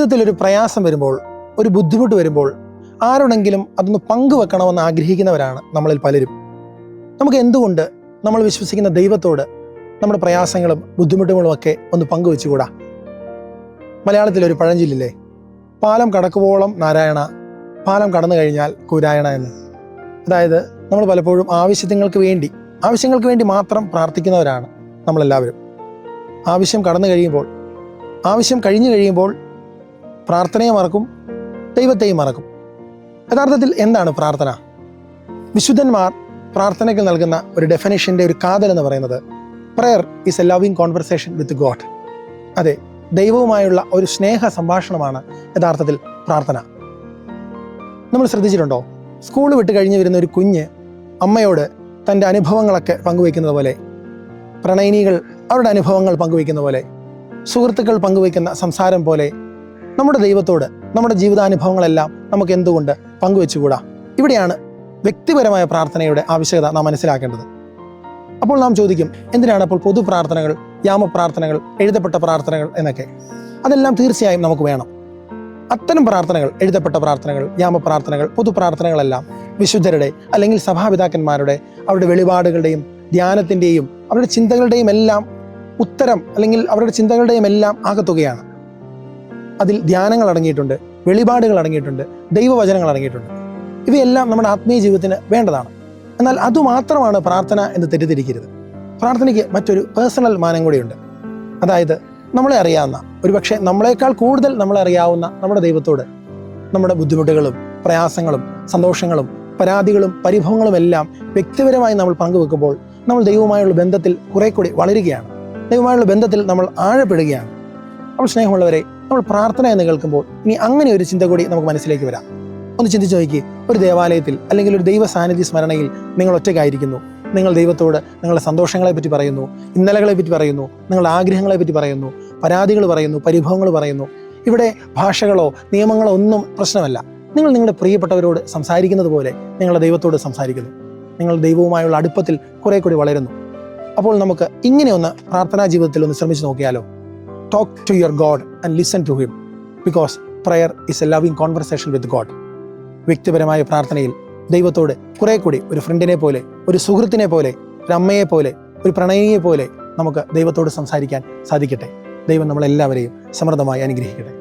ജീവിതത്തിൽ ഒരു പ്രയാസം വരുമ്പോൾ, ഒരു ബുദ്ധിമുട്ട് വരുമ്പോൾ ആരോടെങ്കിലും അതൊന്ന് പങ്കുവെക്കണമെന്ന് ആഗ്രഹിക്കുന്നവരാണ് നമ്മളിൽ പലരും. നമുക്ക് എന്തുകൊണ്ട് നമ്മൾ വിശ്വസിക്കുന്ന ദൈവത്തോട് നമ്മുടെ പ്രയാസങ്ങളും ബുദ്ധിമുട്ടുകളും ഒക്കെ ഒന്ന് പങ്കുവെച്ചുകൂടാ? മലയാളത്തിലൊരു പഴഞ്ചൊല്ലില്ലേ, പാലം കടക്കുവോളം നാരായണ, പാലം കടന്നു കഴിഞ്ഞാൽ കുരായണ എന്ന്. അതായത് നമ്മൾ പലപ്പോഴും ആവശ്യങ്ങൾക്ക് വേണ്ടി മാത്രം പ്രാർത്ഥിക്കുന്നവരാണ് നമ്മളെല്ലാവരും. ആവശ്യം കഴിഞ്ഞു കഴിയുമ്പോൾ പ്രാർത്ഥനയെ മറക്കും, ദൈവത്തെയും മറക്കും. യഥാർത്ഥത്തിൽ എന്താണ് പ്രാർത്ഥന? വിശുദ്ധന്മാർ പ്രാർത്ഥനയ്ക്ക് നൽകുന്ന ഒരു ഡെഫിനേഷൻ്റെ ഒരു കാതൽ എന്ന് പറയുന്നത് prayer is a loving conversation with God. അതെ, ദൈവവുമായുള്ള ഒരു സ്നേഹ സംഭാഷണമാണ് യഥാർത്ഥത്തിൽ പ്രാർത്ഥന. നമ്മൾ ശ്രദ്ധിച്ചിട്ടുണ്ടോ, സ്കൂൾ വിട്ട് കഴിഞ്ഞ് വരുന്ന ഒരു കുഞ്ഞ് അമ്മയോട് തൻ്റെ അനുഭവങ്ങളൊക്കെ പങ്കുവയ്ക്കുന്നത് പോലെ, പ്രണയിനികൾ അവരുടെ അനുഭവങ്ങൾ പങ്കുവയ്ക്കുന്ന പോലെ, സുഹൃത്തുക്കൾ പങ്കുവയ്ക്കുന്ന സംസാരം പോലെ നമ്മുടെ ദൈവത്തോട് നമ്മുടെ ജീവിതാനുഭവങ്ങളെല്ലാം നമുക്ക് എന്തുകൊണ്ട് പങ്കുവെച്ചുകൂടാ? ഇവിടെയാണ് വ്യക്തിപരമായ പ്രാർത്ഥനയുടെ ആവശ്യകത നാം മനസ്സിലാക്കേണ്ടത്. അപ്പോൾ നാം ചോദിക്കും, എന്തിനാണ് അപ്പോൾ പൊതു പ്രാർത്ഥനകൾ, യാമപ്രാർത്ഥനകൾ, എഴുതപ്പെട്ട പ്രാർത്ഥനകൾ എന്നൊക്കെ? അതെല്ലാം തീർച്ചയായും നമുക്ക് വേണം. അത്തരം പ്രാർത്ഥനകൾ, എഴുതപ്പെട്ട പ്രാർത്ഥനകൾ, യാമപ്രാർത്ഥനകൾ, പൊതുപ്രാർത്ഥനകളെല്ലാം വിശുദ്ധരുടെ അല്ലെങ്കിൽ സഭാപിതാക്കന്മാരുടെ അവരുടെ വെളിപാടുകളുടെയും ധ്യാനത്തിൻ്റെയും അവരുടെ ചിന്തകളുടെയും എല്ലാം ഉത്തരം, അല്ലെങ്കിൽ അവരുടെ ചിന്തകളുടെയും എല്ലാം ആകത്തുകയാണ്. അതിൽ ധ്യാനങ്ങൾ അടങ്ങിയിട്ടുണ്ട്, വെളിപാടുകൾ അടങ്ങിയിട്ടുണ്ട്, ദൈവവചനങ്ങൾ അടങ്ങിയിട്ടുണ്ട്. ഇവയെല്ലാം നമ്മുടെ ആത്മീയ ജീവിതത്തിന് വേണ്ടതാണ്. എന്നാൽ അതുമാത്രമാണ് പ്രാർത്ഥന എന്ന് തെറ്റിദ്ധരിക്കരുത്. പ്രാർത്ഥനയ്ക്ക് മറ്റൊരു പേഴ്സണൽ മാനം കൂടിയുണ്ട്. അതായത് നമ്മളെ അറിയാവുന്ന, ഒരുപക്ഷെ നമ്മളെക്കാൾ കൂടുതൽ നമ്മളെ അറിയാവുന്ന നമ്മുടെ ദൈവത്തോട് നമ്മുടെ ബുദ്ധിമുട്ടുകളും പ്രയാസങ്ങളും സന്തോഷങ്ങളും പരാതികളും പരിഭവങ്ങളും എല്ലാം വ്യക്തിപരമായി നമ്മൾ പങ്കുവെക്കുമ്പോൾ നമ്മൾ ദൈവവുമായുള്ള ബന്ധത്തിൽ കുറെ കൂടി വളരുകയാണ്. ദൈവവുമായുള്ള ബന്ധത്തിൽ നമ്മൾ ആഴപ്പെടുകയാണ്. അപ്പോൾ സ്നേഹമുള്ളവരെ, നമ്മൾ പ്രാർത്ഥന എന്ന് കേൾക്കുമ്പോൾ ഇനി അങ്ങനെ ഒരു ചിന്ത കൂടി നമുക്ക് മനസ്സിലേക്ക് വരാം. ഒന്ന് ചിന്തിച്ചു നോക്കി, ഒരു ദേവാലയത്തിൽ അല്ലെങ്കിൽ ഒരു ദൈവ സാന്നിധ്യ സ്മരണയിൽ നിങ്ങൾ ഒറ്റയ്ക്കായിരിക്കുന്നു. നിങ്ങൾ ദൈവത്തോട് നിങ്ങളുടെ സന്തോഷങ്ങളെ പറ്റി പറയുന്നു, ഇന്നലകളെ പറ്റി പറയുന്നു, നിങ്ങളുടെ ആഗ്രഹങ്ങളെ പറ്റി പറയുന്നു, പരാതികൾ പറയുന്നു, പരിഭവങ്ങൾ പറയുന്നു. ഇവിടെ ഭാഷകളോ നിയമങ്ങളോ ഒന്നും പ്രശ്നമല്ല. നിങ്ങൾ നിങ്ങളുടെ പ്രിയപ്പെട്ടവരോട് സംസാരിക്കുന്നത് പോലെ നിങ്ങളുടെ ദൈവത്തോട് സംസാരിക്കുന്നു. നിങ്ങൾ ദൈവവുമായുള്ള അടുപ്പത്തിൽ കുറെ കൂടി വളരുന്നു. അപ്പോൾ നമുക്ക് ഇങ്ങനെ ഒന്ന് പ്രാർത്ഥനാ ജീവിതത്തിൽ ഒന്ന് ശ്രമിച്ചു നോക്കിയാലോ? Talk to your God and listen to him, because prayer is a loving conversation with God. വ്യക്തിപരമായ പ്രാർത്ഥനയിൽ ദൈവത്തോട് കുറെ കൂടി ഒരു ഫ്രണ്ടിനെ പോലെ, ഒരു സുഹൃത്തിനെ പോലെ, ഒരു അമ്മയെ പോലെ, ഒരു പ്രണയിനിയെ പോലെ നമുക്ക് ദൈവത്തോട് സംസാരിക്കാൻ സാധിക്കട്ടെ. ദൈവം നമ്മളെല്ലാവരെയും സമൃദ്ധമായി അനുഗ്രഹിക്കട്ടെ.